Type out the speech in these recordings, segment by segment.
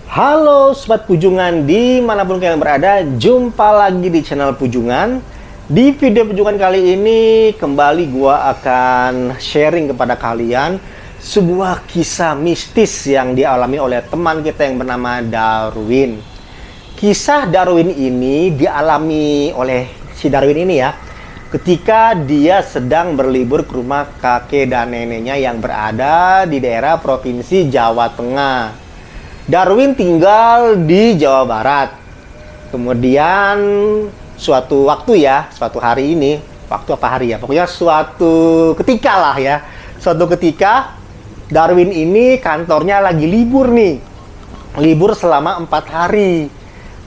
Halo Sobat Pujungan dimanapun kalian berada, jumpa lagi di channel Pujungan. Di video Pujungan kali ini kembali gua akan sharing kepada kalian sebuah kisah mistis yang dialami oleh teman kita yang bernama Darwin. Kisah Darwin ini dialami oleh si Darwin ini ya, ketika dia sedang berlibur ke rumah kakek dan neneknya yang berada di daerah provinsi Jawa Tengah. Darwin tinggal di Jawa Barat. Kemudian suatu waktu ya, suatu hari ini, waktu apa hari ya? Pokoknya suatu ketika lah ya. Suatu ketika Darwin ini kantornya lagi libur nih. Libur selama 4 hari.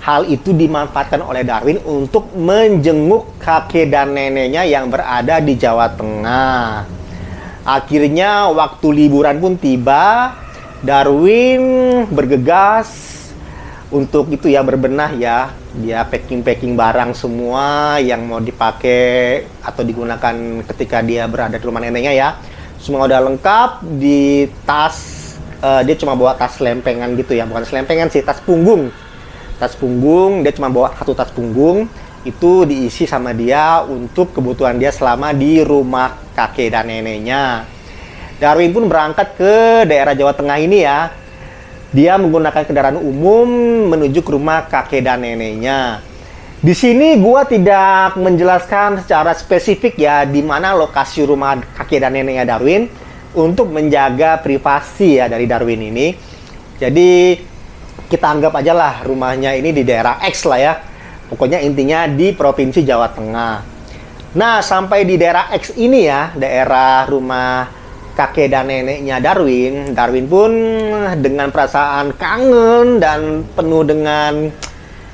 Hal itu dimanfaatkan oleh Darwin untuk menjenguk kakek dan neneknya yang berada di Jawa Tengah. Akhirnya waktu liburan pun tiba. Darwin bergegas untuk itu ya, berbenah ya. Dia packing barang semua yang mau dipakai atau digunakan ketika dia berada di rumah neneknya ya. Semua udah lengkap di tas. Dia cuma bawa tas lempengan gitu ya, bukan lempengan sih, tas punggung. Tas punggung, dia cuma bawa satu tas punggung. Itu diisi sama dia untuk kebutuhan dia selama di rumah kakek dan neneknya. Darwin pun berangkat ke daerah Jawa Tengah ini ya. Dia menggunakan kendaraan umum menuju ke rumah kakek dan neneknya. Di sini gua tidak menjelaskan secara spesifik ya di mana lokasi rumah kakek dan neneknya Darwin untuk menjaga privasi ya dari Darwin ini. Jadi kita anggap aja lah rumahnya ini di daerah X lah ya. Pokoknya intinya di provinsi Jawa Tengah. Nah, sampai di daerah X ini ya, daerah rumah kakek dan neneknya Darwin pun dengan perasaan kangen dan penuh dengan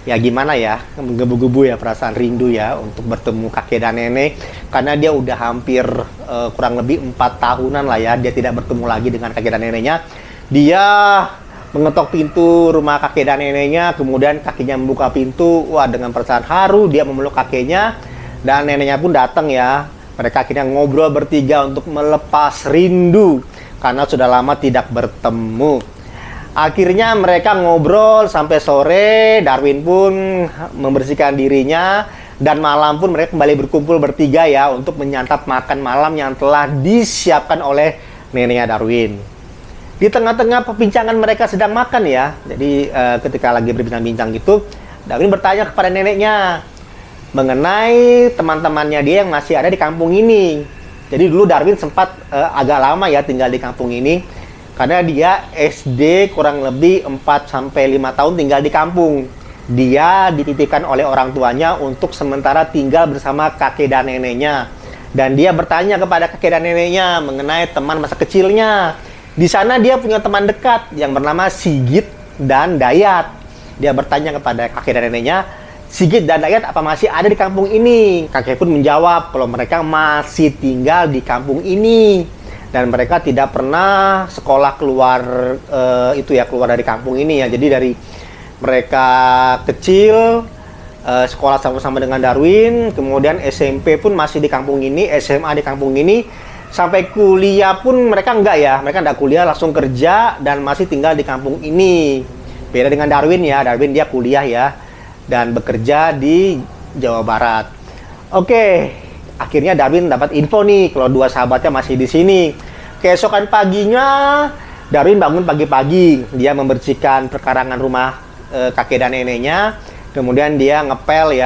ya gimana ya, menggebu-gebu ya, perasaan rindu ya untuk bertemu kakek dan nenek, karena dia udah hampir kurang lebih 4 tahunan lah ya dia tidak bertemu lagi dengan kakek dan neneknya. Dia mengetok pintu rumah kakek dan neneknya, kemudian kakeknya membuka pintu. Wah, dengan perasaan haru dia memeluk kakeknya dan neneknya pun datang ya. Mereka akhirnya ngobrol bertiga untuk melepas rindu karena sudah lama tidak bertemu. Akhirnya mereka ngobrol sampai sore. Darwin pun membersihkan dirinya dan malam pun mereka kembali berkumpul bertiga ya untuk menyantap makan malam yang telah disiapkan oleh neneknya Darwin. Di tengah-tengah perbincangan mereka sedang makan ya. Jadi ketika lagi berbincang-bincang gitu, Darwin bertanya kepada neneknya mengenai teman-temannya dia yang masih ada di kampung ini. Jadi dulu Darwin sempat agak lama ya tinggal di kampung ini karena dia SD kurang lebih 4-5 tahun tinggal di kampung. Dia dititipkan oleh orang tuanya untuk sementara tinggal bersama kakek dan neneknya. Dan dia bertanya kepada kakek dan neneknya mengenai teman masa kecilnya. Di sana dia punya teman dekat yang bernama Sigit dan Dayat. Dia bertanya kepada kakek dan neneknya, Sigit dan Dayat apa masih ada di kampung ini? Kakek pun menjawab kalau mereka masih tinggal di kampung ini dan mereka tidak pernah sekolah keluar keluar dari kampung ini ya. Jadi dari mereka kecil sekolah sama-sama dengan Darwin, kemudian SMP pun masih di kampung ini, SMA di kampung ini, sampai kuliah pun mereka enggak ya. Mereka enggak kuliah, langsung kerja dan masih tinggal di kampung ini. Beda dengan Darwin ya. Darwin dia kuliah ya dan bekerja di Jawa Barat. Oke, akhirnya Darwin dapat info nih kalau dua sahabatnya masih di sini. Keesokan paginya, Darwin bangun pagi-pagi. Dia membersihkan perkarangan rumah kakek dan neneknya. Kemudian dia ngepel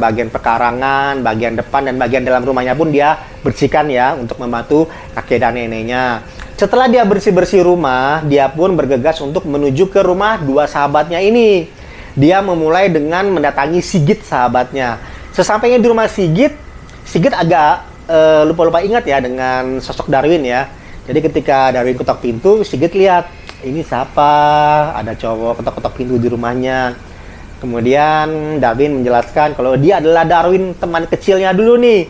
bagian perkarangan, bagian depan dan bagian dalam rumahnya pun dia bersihkan ya untuk membantu kakek dan neneknya. Setelah dia bersih-bersih rumah, dia pun bergegas untuk menuju ke rumah dua sahabatnya ini. Dia memulai dengan mendatangi Sigit sahabatnya. Sesampainya di rumah Sigit agak lupa-lupa ingat ya dengan sosok Darwin ya. Jadi ketika Darwin ketok pintu, Sigit lihat, ini siapa? Ada cowok ketok-ketok pintu di rumahnya. Kemudian Darwin menjelaskan kalau dia adalah Darwin teman kecilnya dulu nih.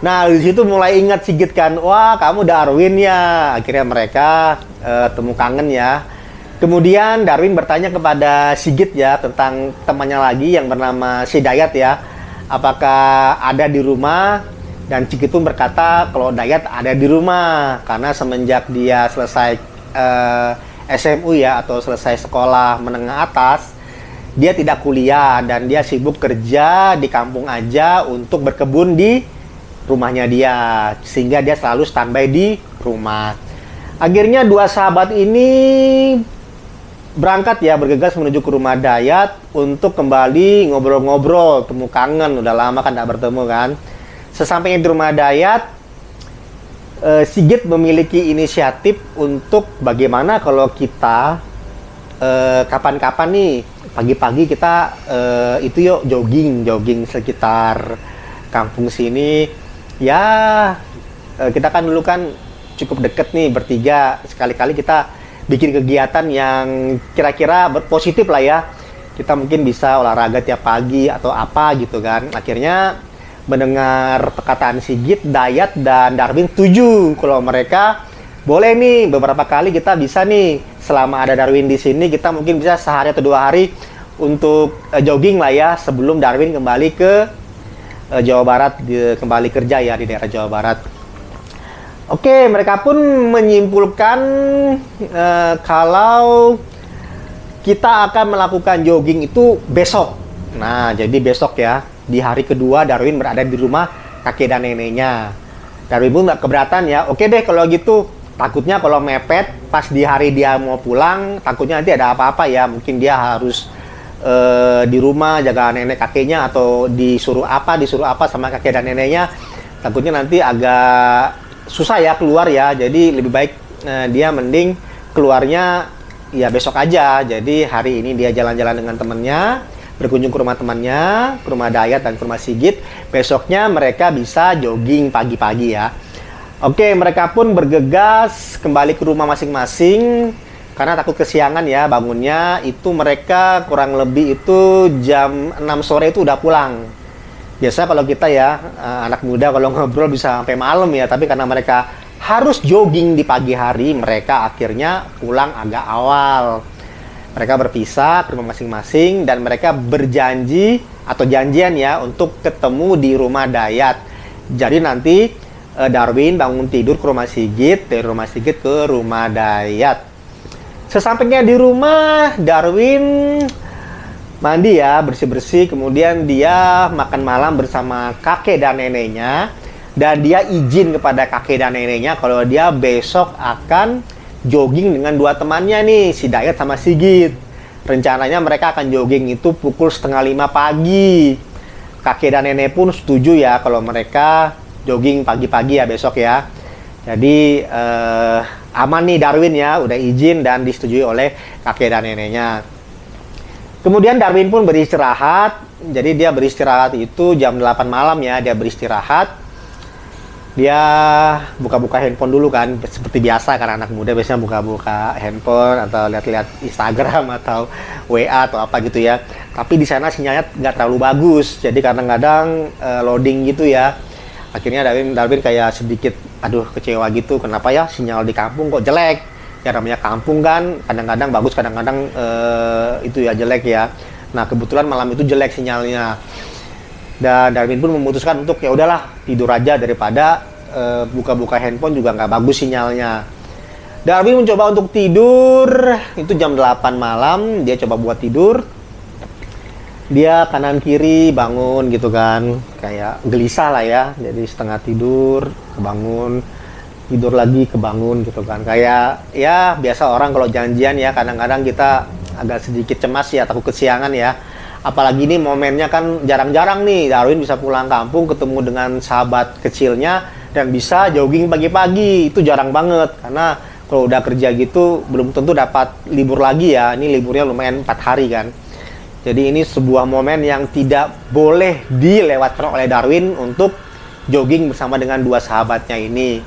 Nah, di situ mulai ingat Sigit kan, wah kamu Darwin ya. Akhirnya mereka temu kangen ya. Kemudian Darwin bertanya kepada Sigit ya tentang temannya lagi yang bernama si Dayat ya. Apakah ada di rumah? Dan Sigit pun berkata kalau Dayat ada di rumah karena semenjak dia selesai SMU ya, atau selesai sekolah menengah atas, dia tidak kuliah dan dia sibuk kerja di kampung aja untuk berkebun di rumahnya dia, sehingga dia selalu standby di rumah. Akhirnya dua sahabat ini berangkat ya, bergegas menuju ke rumah Dayat untuk kembali ngobrol-ngobrol, temu kangen, udah lama kan tidak bertemu kan. Sesampainya di rumah Dayat, Sigit memiliki inisiatif untuk bagaimana kalau kita kapan-kapan nih pagi-pagi kita itu yuk jogging sekitar kampung sini ya. Kita kan dulu kan cukup deket nih bertiga, sekali-kali kita bikin kegiatan yang kira-kira positif lah ya. Kita mungkin bisa olahraga tiap pagi atau apa gitu kan. Akhirnya mendengar perkataan Sigit, Dayat dan Darwin setuju kalau mereka boleh nih beberapa kali kita bisa nih, selama ada Darwin di sini kita mungkin bisa sehari atau 2 hari untuk jogging lah ya, sebelum Darwin kembali ke Jawa Barat, kembali kerja ya di daerah Jawa Barat. Oke, mereka pun menyimpulkan kalau kita akan melakukan jogging itu besok. Nah, jadi besok ya, di hari kedua Darwin berada di rumah kakek dan neneknya. Darwin pun nggak keberatan ya. Oke deh kalau gitu. Takutnya kalau mepet pas di hari dia mau pulang, takutnya nanti ada apa-apa ya. Mungkin dia harus di rumah jaga nenek kakeknya, atau disuruh apa sama kakek dan neneknya. Takutnya nanti agak susah ya keluar ya. Jadi lebih baik dia mending keluarnya ya besok aja. Jadi hari ini dia jalan-jalan dengan temannya, berkunjung ke rumah temannya, ke rumah Dayat dan ke rumah Sigit. Besoknya mereka bisa jogging pagi-pagi ya. Oke, mereka pun bergegas kembali ke rumah masing-masing karena takut kesiangan ya bangunnya. Itu mereka kurang lebih itu jam 6 sore itu udah pulang. Biasa kalau kita ya, anak muda kalau ngobrol bisa sampai malam ya, tapi karena mereka harus jogging di pagi hari, mereka akhirnya pulang agak awal. Mereka berpisah ke rumah masing-masing dan mereka berjanji atau janjian ya untuk ketemu di rumah Dayat. Jadi nanti Darwin bangun tidur ke rumah Sigit, dari rumah Sigit ke rumah Dayat. Sesampainya di rumah, Darwin mandi ya, bersih-bersih, kemudian dia makan malam bersama kakek dan neneknya, dan dia izin kepada kakek dan neneknya kalau dia besok akan jogging dengan 2 temannya nih, si Dayat sama Sigit. Rencananya mereka akan jogging itu pukul 4:30 pagi. Kakek dan nenek pun setuju ya kalau mereka jogging pagi-pagi ya besok ya. Jadi aman nih Darwin ya, udah izin dan disetujui oleh kakek dan neneknya. Kemudian Darwin pun beristirahat. Jadi dia beristirahat itu jam 8 malam ya, dia beristirahat. Dia buka-buka handphone dulu kan, seperti biasa kan anak muda biasanya buka-buka handphone atau lihat-lihat Instagram atau WA atau apa gitu ya. Tapi di sana sinyalnya nggak terlalu bagus, jadi kadang-kadang loading gitu ya. Akhirnya Darwin kayak sedikit aduh kecewa gitu, kenapa ya sinyal di kampung kok jelek. Ya namanya kampung kan, kadang-kadang bagus, kadang-kadang itu ya jelek ya. Nah kebetulan malam itu jelek sinyalnya. Dan Darwin pun memutuskan untuk ya udahlah tidur aja daripada buka-buka handphone juga nggak bagus sinyalnya. Darwin mencoba untuk tidur itu jam 8 malam, dia coba buat tidur. Dia kanan kiri bangun gitu kan, kayak gelisah lah ya. Jadi setengah tidur, kebangun, tidur lagi, kebangun gitu kan. Kayak ya biasa orang kalau janjian ya, kadang-kadang kita agak sedikit cemas ya, takut kesiangan ya. Apalagi ini momennya kan jarang-jarang nih Darwin bisa pulang kampung ketemu dengan sahabat kecilnya dan bisa jogging pagi-pagi. Itu jarang banget karena kalau udah kerja gitu belum tentu dapat libur lagi ya. Ini liburnya lumayan 4 hari kan. Jadi ini sebuah momen yang tidak boleh dilewatkan oleh Darwin untuk jogging bersama dengan 2 sahabatnya ini.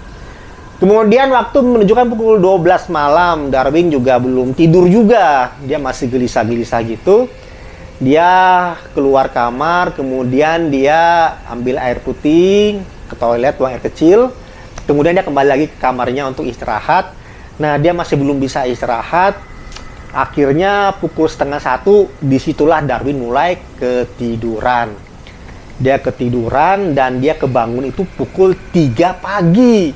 Kemudian waktu menunjukkan pukul 12 malam, Darwin juga belum tidur juga. Dia masih gelisah-gelisah gitu. Dia keluar kamar, kemudian dia ambil air putih, ke toilet, buang air kecil. Kemudian dia kembali lagi ke kamarnya untuk istirahat. Nah, dia masih belum bisa istirahat. Akhirnya pukul 12:30, disitulah Darwin mulai ketiduran. Dia ketiduran dan dia kebangun itu pukul 3 pagi.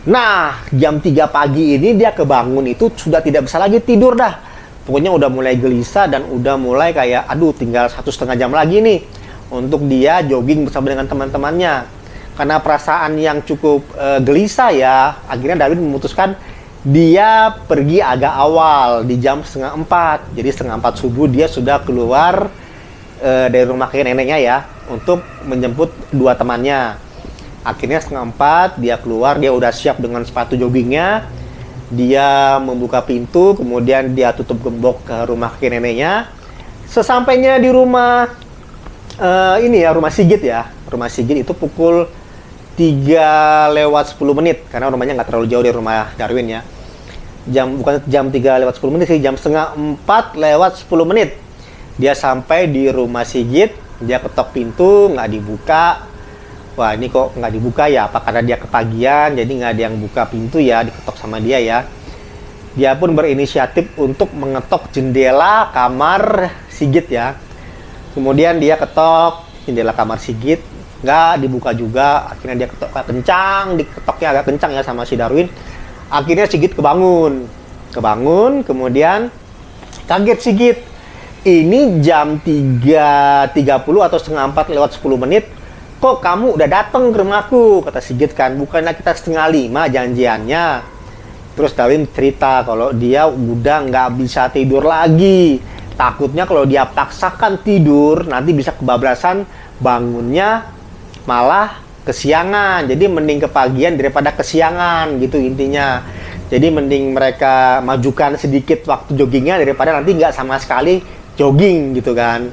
Nah, jam 3 pagi ini dia kebangun itu sudah tidak bisa lagi tidur dah. Pokoknya udah mulai gelisah dan udah mulai kayak, aduh tinggal 1,5 jam lagi nih untuk dia jogging bersama dengan teman-temannya. Karena perasaan yang cukup gelisah ya, akhirnya Darwin memutuskan dia pergi agak awal di jam 3:30. Jadi 3:30 subuh dia sudah keluar dari rumah kakek neneknya ya untuk menjemput dua temannya. Akhirnya 3:30 dia keluar, dia udah siap dengan sepatu joggingnya. Dia membuka pintu, kemudian dia tutup gembok ke rumah kakek neneknya. Sesampainya di rumah ini ya, rumah Sigit ya. Rumah Sigit itu pukul 3:10 karena rumahnya nggak terlalu jauh dari rumah Darwin ya. Bukan jam 3:10 sih, jam 3:30 dia sampai di rumah Sigit. Dia ketok pintu, nggak dibuka. Wah, ini kok nggak dibuka ya? Apa karena dia kepagian, jadi nggak ada yang buka pintu ya, diketok sama dia ya. Dia pun berinisiatif untuk mengetok jendela kamar Sigit ya. Kemudian dia ketok jendela kamar Sigit, nggak dibuka juga. Akhirnya dia ketok kencang, diketoknya agak kencang ya sama si Darwin. Akhirnya Sigit kebangun, kemudian kaget Sigit. Ini jam 3:30 atau 3:45 kok kamu udah datang ke rumahku, kata Sigit kan, bukannya kita 4:30 janjiannya. Terus Darwin cerita kalau dia udah nggak bisa tidur lagi, takutnya kalau dia paksakan tidur nanti bisa kebablasan bangunnya, malah kesiangan. Jadi mending kepagian daripada kesiangan gitu intinya. Jadi mending mereka majukan sedikit waktu joggingnya daripada nanti nggak sama sekali jogging gitu kan.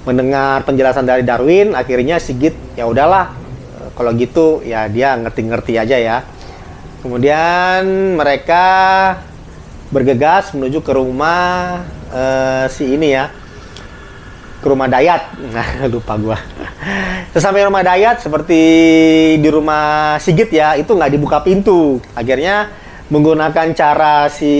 Mendengar penjelasan dari Darwin, akhirnya Sigit ya udahlah, kalau gitu ya dia ngerti-ngerti aja ya. Kemudian mereka bergegas menuju ke rumah si ini ya, ke rumah Dayat. Nah, lupa gua. Sesampai rumah Dayat, seperti di rumah Sigit ya, itu nggak dibuka pintu. Akhirnya menggunakan cara si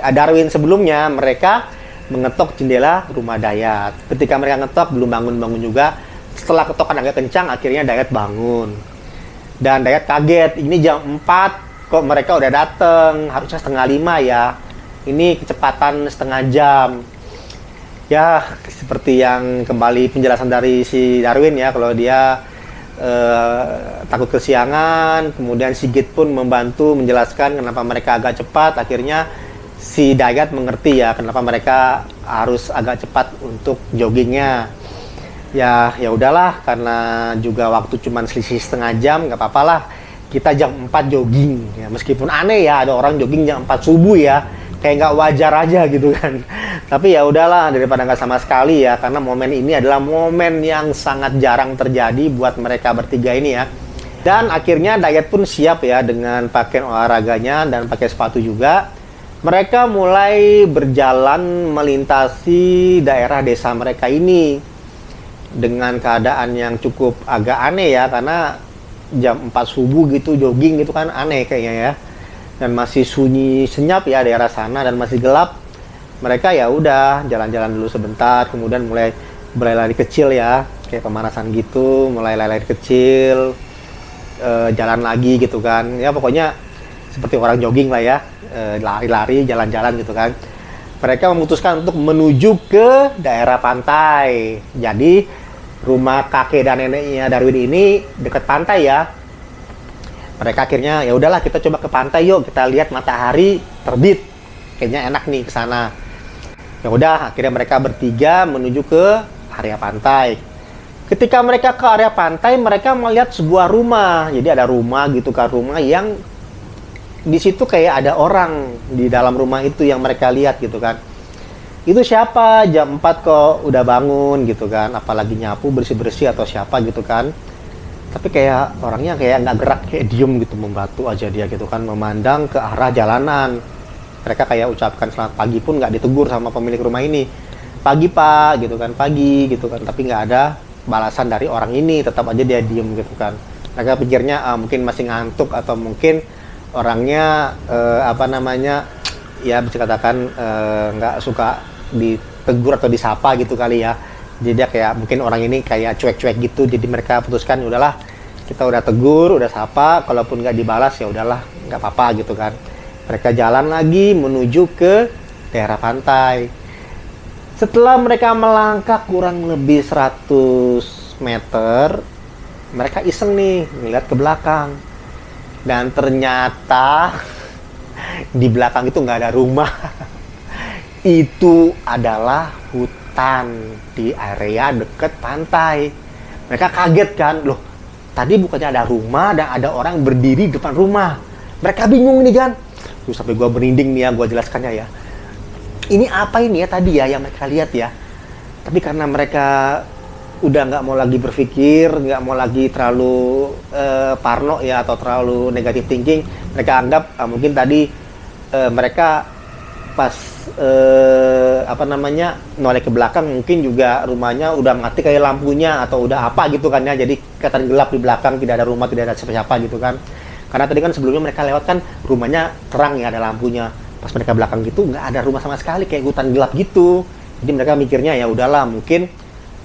Darwin sebelumnya, mereka mengetok jendela rumah Dayat. Ketika mereka ngetok, belum bangun-bangun juga. Setelah ketokan agak kencang, akhirnya Dayat bangun. Dan Dayat kaget, ini jam 4, kok mereka udah dateng, harusnya 4:30 ya. Ini kecepatan setengah jam. Ya, seperti yang kembali penjelasan dari si Darwin ya, kalau dia takut kesiangan, kemudian Sigit pun membantu menjelaskan kenapa mereka agak cepat. Akhirnya si Dayat mengerti ya kenapa mereka harus agak cepat untuk joggingnya. Ya udahlah, karena juga waktu cuman selisih setengah jam, nggak apa-apa lah. Kita jam 4 jogging ya, meskipun aneh ya ada orang jogging jam 4 subuh ya, kayak nggak wajar aja gitu kan. Tapi ya udahlah, daripada nggak sama sekali ya, karena momen ini adalah momen yang sangat jarang terjadi buat mereka bertiga ini ya. Dan akhirnya Dayat pun siap ya dengan pakaian olahraganya dan pakai sepatu juga. Mereka mulai berjalan melintasi daerah desa mereka ini dengan keadaan yang cukup agak aneh ya, karena jam 4 subuh gitu jogging gitu kan aneh kayaknya ya. Dan masih sunyi senyap ya daerah sana dan masih gelap. Mereka ya udah jalan-jalan dulu sebentar, kemudian mulai lari kecil ya, kayak pemanasan gitu, mulai lari kecil, jalan lagi gitu kan. Ya pokoknya seperti orang jogging lah ya, lari-lari, jalan-jalan gitu kan. Mereka memutuskan untuk menuju ke daerah pantai. Jadi rumah kakek dan neneknya Darwin ini dekat pantai ya. Mereka akhirnya ya udahlah, kita coba ke pantai yuk, kita lihat matahari terbit. Kayaknya enak nih ke sana. Ya udah, akhirnya mereka bertiga menuju ke area pantai. Ketika mereka ke area pantai, mereka melihat sebuah rumah. Jadi ada rumah gitu kan, rumah yang di situ kayak ada orang di dalam rumah itu yang mereka lihat gitu kan. Itu siapa? Jam 4 kok udah bangun gitu kan, apalagi nyapu bersih-bersih atau siapa gitu kan. Tapi kayak orangnya kayak nggak gerak, kayak diem gitu, membatu aja dia gitu kan, memandang ke arah jalanan. Mereka kayak ucapkan selamat pagi pun nggak ditegur sama pemilik rumah ini. Pagi pak gitu kan, pagi gitu kan, tapi nggak ada balasan dari orang ini, tetap aja dia diem gitu kan. Mereka pikirnya mungkin masih ngantuk atau mungkin orangnya ya bisa katakan nggak suka ditegur atau disapa gitu kali ya. Jadi dia kayak mungkin orang ini kayak cuek-cuek gitu. Jadi mereka putuskan udahlah Kita udah tegur, udah sapa, kalaupun nggak dibalas ya udahlah, nggak apa-apa gitu kan. Mereka jalan lagi menuju ke daerah pantai. Setelah mereka melangkah kurang lebih 100 meter, mereka iseng nih ngeliat ke belakang. Dan ternyata di belakang itu nggak ada rumah. Itu adalah hutan di area dekat pantai. Mereka kaget kan, loh tadi bukannya ada rumah dan ada orang berdiri di depan rumah. Mereka bingung nih kan. Tuh sampai gua merinding nih ya, gua jelaskannya ya. Ini apa ini ya tadi ya yang mereka lihat ya. Tapi karena mereka udah nggak mau lagi berpikir, nggak mau lagi terlalu parno ya atau terlalu negative thinking, mereka anggap mungkin tadi mereka pas noleh ke belakang mungkin juga rumahnya udah mati kayak lampunya atau udah apa gitu kan ya, jadi kelihatan gelap di belakang, tidak ada rumah, tidak ada siapa-siapa gitu kan. Karena tadi kan sebelumnya mereka lewat kan rumahnya terang ya, ada lampunya. Pas mereka belakang gitu nggak ada rumah sama sekali, kayak hutan gelap gitu. Jadi mereka mikirnya ya udahlah, mungkin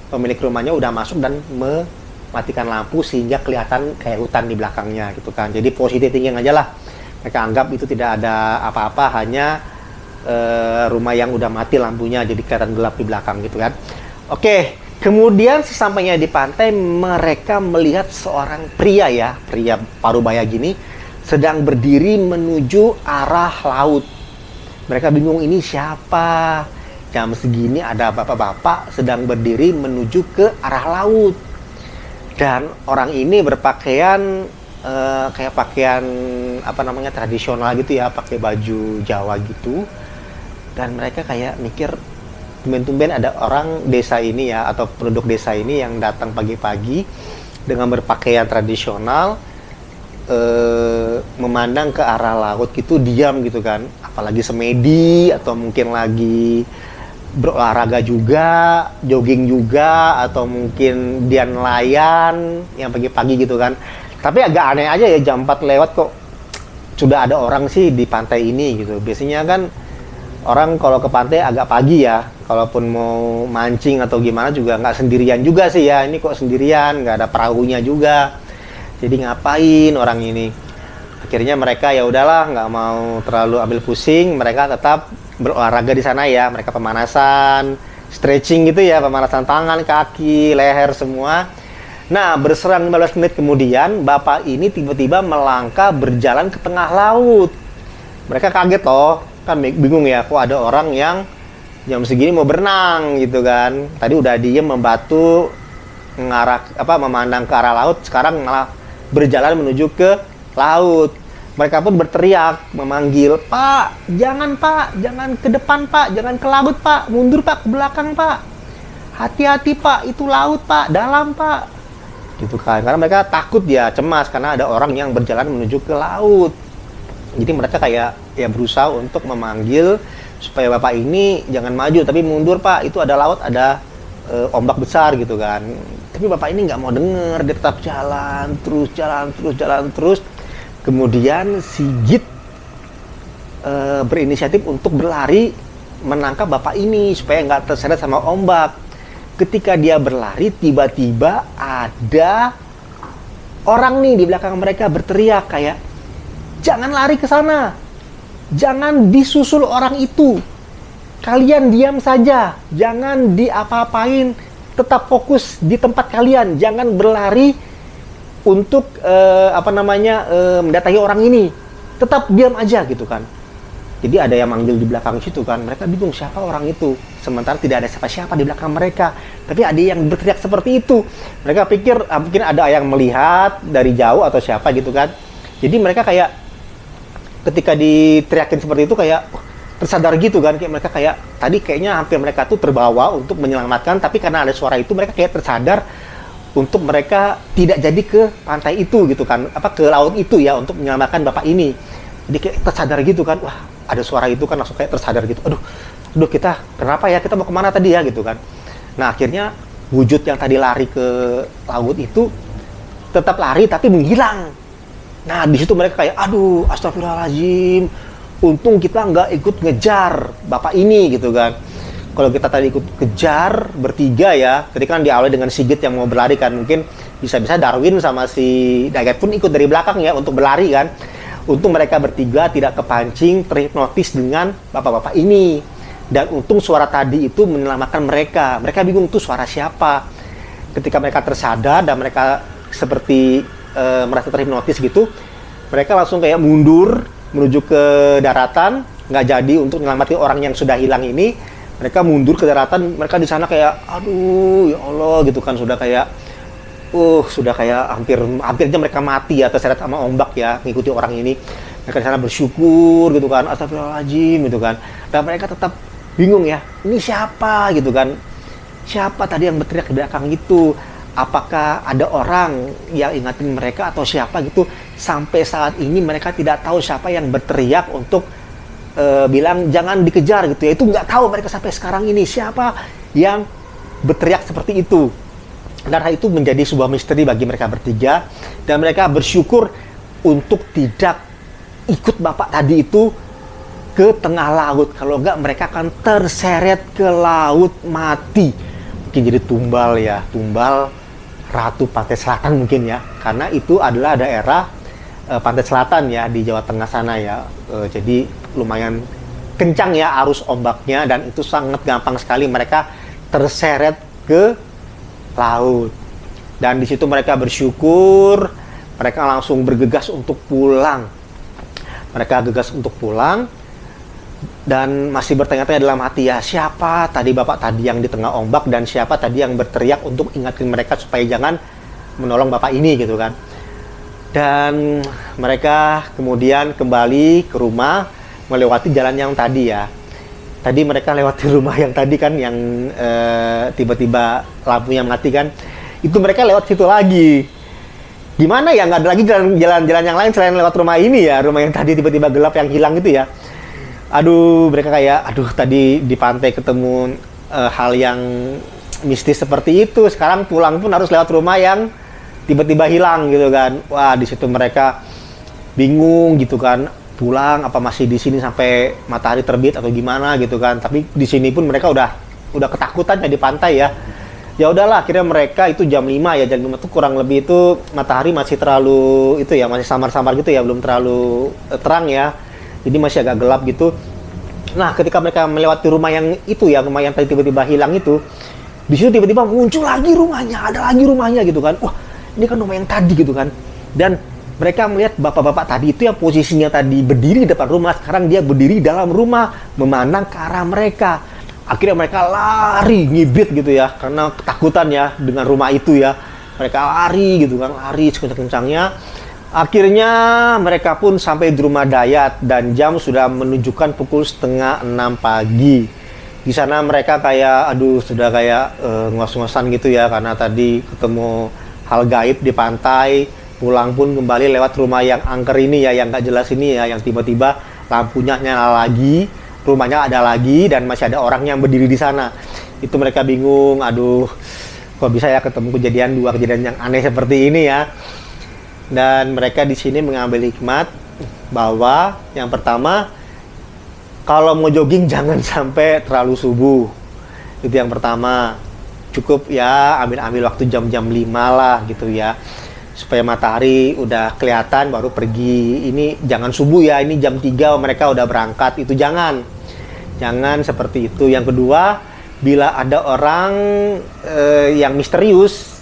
pemilik rumahnya udah masuk dan mematikan lampu sehingga kelihatan kayak hutan di belakangnya gitu kan. Jadi positif thinking aja lah. Mereka anggap itu tidak ada apa-apa, hanya rumah yang udah mati lampunya, jadi kelihatan gelap di belakang gitu kan. Oke, kemudian sesampainya di pantai mereka melihat seorang pria ya, pria parubaya gini, sedang berdiri menuju arah laut. Mereka bingung, ini siapa? Jam segini ada bapak-bapak sedang berdiri menuju ke arah laut. Dan orang ini berpakaian kayak pakaian tradisional gitu ya, pakai baju Jawa gitu. Dan mereka kayak mikir, tumben-tumben ada orang desa ini ya, atau penduduk desa ini yang datang pagi-pagi dengan berpakaian tradisional, memandang ke arah laut gitu, diam gitu kan. Apalagi semedi atau mungkin lagi berolahraga juga, jogging juga, atau mungkin dia nelayan yang pagi-pagi gitu kan. Tapi agak aneh aja ya, jam 4 lewat kok sudah ada orang sih di pantai ini gitu. Biasanya kan orang kalau ke pantai agak pagi ya, kalaupun mau mancing atau gimana juga nggak sendirian juga sih ya. Ini kok sendirian, nggak ada perahunya juga. Jadi ngapain orang ini? Akhirnya mereka ya udahlah, nggak mau terlalu ambil pusing. Mereka tetap berolahraga di sana ya. Mereka pemanasan, stretching gitu ya, pemanasan tangan, kaki, leher semua. Nah, berserang 15 menit kemudian, bapak ini tiba-tiba melangkah berjalan ke tengah laut. Mereka kaget toh. Kan bingung ya, kok ada orang yang jam segini mau berenang gitu kan. Tadi udah diem membatu memandang ke arah laut, sekarang malah berjalan menuju ke laut. Mereka pun berteriak memanggil, "Pak, jangan ke depan Pak, jangan ke laut Pak, mundur Pak, ke belakang Pak. Hati-hati Pak, itu laut Pak, dalam Pak." Gitu kan. Karena mereka takut ya, cemas karena ada orang yang berjalan menuju ke laut. Jadi mereka kayak ya berusaha untuk memanggil supaya bapak ini jangan maju tapi mundur Pak, itu ada laut, ada ombak besar gitu kan. Tapi bapak ini nggak mau denger, dia tetap jalan terus. Kemudian Sigit berinisiatif untuk berlari menangkap bapak ini supaya nggak terseret sama ombak. Ketika dia berlari, tiba-tiba ada orang nih di belakang mereka berteriak kayak, "Jangan lari ke sana, jangan disusul orang itu, kalian diam saja, jangan diapa-apain, tetap fokus di tempat kalian, jangan berlari untuk mendatangi orang ini, tetap diam aja," gitu kan. Jadi ada yang manggil di belakang situ kan, mereka bingung siapa orang itu, sementara tidak ada siapa-siapa di belakang mereka, tapi ada yang berteriak seperti itu. Mereka pikir mungkin ada yang melihat dari jauh atau siapa gitu kan. Jadi mereka kayak ketika diteriakin seperti itu kayak tersadar gitu kan, kayak mereka kayak tadi kayaknya hampir mereka tuh terbawa untuk menyelamatkan, tapi karena ada suara itu mereka kayak tersadar untuk mereka tidak jadi ke pantai itu gitu kan, ke laut itu ya, untuk menyelamatkan bapak ini. Jadi kayak tersadar gitu kan, wah ada suara itu kan, langsung kayak tersadar gitu, aduh kita kenapa ya, kita mau kemana tadi ya gitu kan. Nah akhirnya wujud yang tadi lari ke laut itu tetap lari tapi menghilang. Nah di situ mereka kayak, aduh astagfirullahaladzim, untung kita nggak ikut ngejar bapak ini gitu kan. Kalau kita tadi ikut kejar bertiga ya, tadi kan diawali dengan Sigit yang mau berlari kan, mungkin Bisa-bisa Darwin sama si Dayat pun ikut dari belakang ya untuk berlari kan. Untung mereka bertiga tidak kepancing, terhipnotis dengan bapak-bapak ini. Dan untung suara tadi itu menyelamatkan mereka. Mereka bingung tuh suara siapa. Ketika mereka tersadar dan mereka seperti merasa terhipnotis gitu, mereka langsung kayak mundur menuju ke daratan. Nggak jadi untuk menyelamatkan orang yang sudah hilang ini. Mereka mundur ke daratan. Mereka di sana kayak, aduh ya Allah gitu kan, sudah kayak hampir aja mereka mati ya, terseret sama ombak ya, mengikuti orang ini. Mereka di sana bersyukur gitu kan, astagfirullahaladzim gitu kan. Dan mereka tetap bingung ya, ini siapa gitu kan, siapa tadi yang berteriak di belakang itu, apakah ada orang yang ingatin mereka atau siapa gitu. Sampai saat ini mereka tidak tahu siapa yang berteriak untuk bilang jangan dikejar gitu ya. Itu nggak tahu mereka sampai sekarang ini siapa yang berteriak seperti itu. Dan hal itu menjadi sebuah misteri bagi mereka bertiga, dan mereka bersyukur untuk tidak ikut bapak tadi itu ke tengah laut. Kalau enggak mereka akan terseret ke laut mati. Mungkin jadi tumbal ya, tumbal Ratu Pantai Selatan mungkin ya, karena itu adalah daerah pantai selatan ya di Jawa Tengah sana ya. Jadi lumayan kencang ya arus ombaknya, dan itu sangat gampang sekali mereka terseret ke laut. Dan di situ mereka bersyukur, mereka langsung bergegas untuk pulang. Mereka gegas untuk pulang dan masih bertanya-tanya dalam hati ya, siapa tadi bapak tadi yang di tengah ombak, dan siapa tadi yang berteriak untuk ingatin mereka supaya jangan menolong bapak ini gitu kan. Dan mereka kemudian kembali ke rumah melewati jalan yang tadi ya. Tadi mereka lewati rumah yang tadi kan, yang tiba-tiba lampunya mati kan. Itu mereka lewat situ lagi. Gimana ya, nggak ada lagi jalan-jalan yang lain selain lewat rumah ini ya. Rumah yang tadi tiba-tiba gelap yang hilang itu ya. Aduh, mereka kayak, tadi di pantai ketemu hal yang mistis seperti itu. Sekarang pulang pun harus lewat rumah yang tiba-tiba hilang gitu kan. Wah, di situ mereka bingung gitu kan. Pulang apa masih di sini sampai matahari terbit atau gimana gitu kan. Tapi di sini pun mereka udah ketakutan ya di pantai ya. Ya udahlah, akhirnya mereka itu jam 5 ya, jam 5 tuh kurang lebih itu matahari masih terlalu itu ya, masih samar-samar gitu ya, belum terlalu terang ya. Jadi masih agak gelap gitu. Nah, ketika mereka melewati rumah yang itu ya, rumah yang tadi tiba-tiba hilang itu, di situ tiba-tiba muncul lagi rumahnya, ada lagi rumahnya gitu kan. Wah, ini kan rumah yang tadi gitu kan. Dan mereka melihat bapak-bapak tadi itu yang posisinya tadi berdiri di depan rumah, sekarang dia berdiri dalam rumah, memandang ke arah mereka. Akhirnya mereka lari, ngibit gitu ya, karena ketakutan ya dengan rumah itu ya. Mereka lari gitu kan, lari sekencang-kencangnya. Akhirnya mereka pun sampai di rumah Dayat, dan jam sudah menunjukkan pukul 5:30 pagi. Di sana mereka kayak, sudah kayak ngos-ngosan gitu ya, karena tadi ketemu hal gaib di pantai. Pulang pun kembali lewat rumah yang angker ini ya, yang nggak jelas ini ya, yang tiba-tiba lampunya nyala lagi, rumahnya ada lagi, dan masih ada orang yang berdiri di sana. Itu mereka bingung, kok bisa ya ketemu dua kejadian yang aneh seperti ini ya. Dan mereka di sini mengambil hikmat bahwa yang pertama, kalau mau jogging jangan sampai terlalu subuh. Itu yang pertama. Cukup ya ambil waktu jam-jam 5 lah gitu ya, supaya matahari udah kelihatan baru pergi. Ini jangan subuh ya, ini jam 3 mereka udah berangkat, itu jangan seperti itu. Yang kedua, bila ada orang yang misterius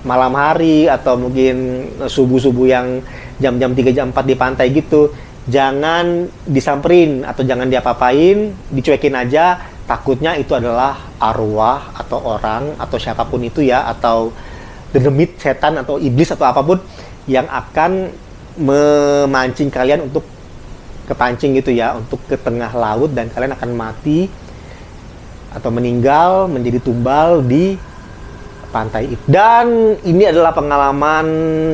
malam hari atau mungkin subuh-subuh yang jam-jam 3 jam 4 di pantai gitu, jangan disamperin atau jangan diapa-apain, dicuekin aja. Takutnya itu adalah arwah atau orang atau siapapun itu ya, atau demit, setan atau iblis atau apapun yang akan memancing kalian untuk kepancing gitu ya, untuk ke tengah laut, dan kalian akan mati atau meninggal menjadi tumbal di pantai itu. Dan ini adalah pengalaman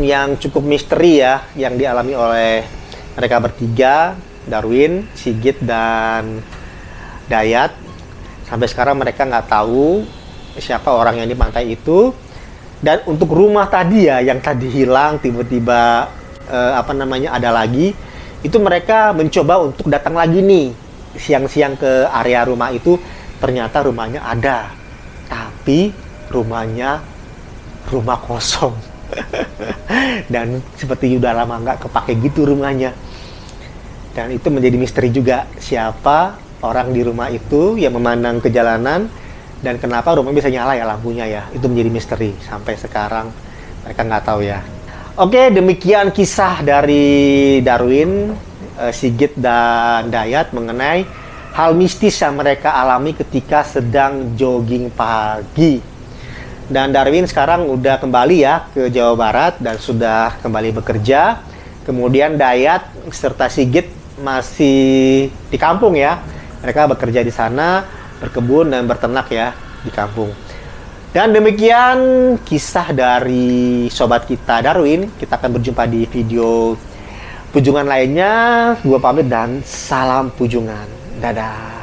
yang cukup misteri ya, yang dialami oleh mereka bertiga, Darwin, Sigit, dan Dayat. Sampai sekarang mereka nggak tahu siapa orang yang di pantai itu. Dan untuk rumah tadi ya, yang tadi hilang tiba-tiba ada lagi, itu mereka mencoba untuk datang lagi nih siang-siang ke area rumah itu. Ternyata rumahnya ada, tapi rumah kosong. Dan seperti udah lama nggak kepake gitu rumahnya. Dan itu menjadi misteri juga, siapa orang di rumah itu yang memandang ke jalanan, dan kenapa rumah bisa nyala ya lampunya ya. Itu menjadi misteri sampai sekarang, mereka nggak tahu ya. Oke, demikian kisah dari Darwin, Sigit dan Dayat mengenai hal mistis yang mereka alami ketika sedang jogging pagi. Dan Darwin sekarang udah kembali ya ke Jawa Barat dan sudah kembali bekerja. Kemudian Dayat serta Sigit masih di kampung ya. Mereka bekerja di sana, berkebun dan berternak ya di kampung. Dan demikian kisah dari sobat kita Darwin. Kita akan berjumpa di video Pujungan lainnya. Gua pamit dan salam pujungan. Dadah.